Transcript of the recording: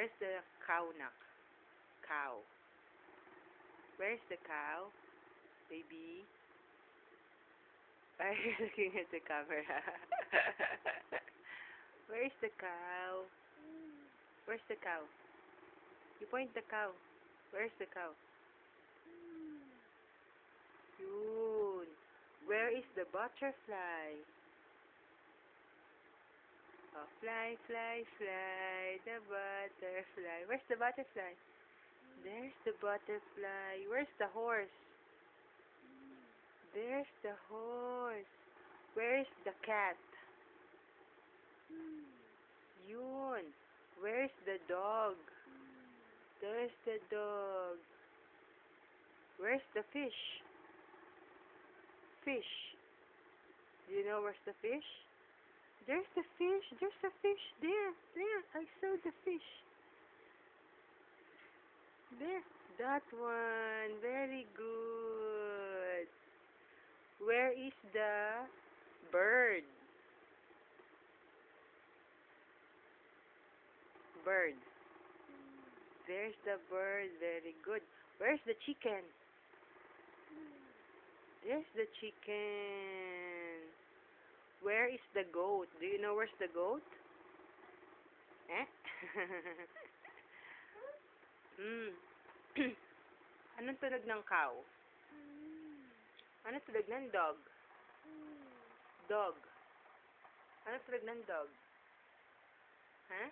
Where's the cow, nak? Cow. Where's the cow? Baby? Why are you looking at the camera? Where's the cow? Where's the cow? You point the cow. Where's the cow? Yun. Where is the butterfly? Oh, fly, fly, fly, the butterfly. Where's the butterfly? There's the butterfly. Where's the horse? There's the horse. Where's the cat? Yun. Where's the dog? There's the dog. Where's the fish? Fish. Do you know where's the fish? There's the fish. There's the fish. There. There. I saw the fish. There. That one. Very good. Where is the bird? Bird. There's the bird. Very good. Where's the chicken? There's the chicken. Where is the goat? Do you know where's the goat? Eh? Anong tunog ng cow? Anong tunog ng dog? Dog. Anong tunog ng dog? Ha?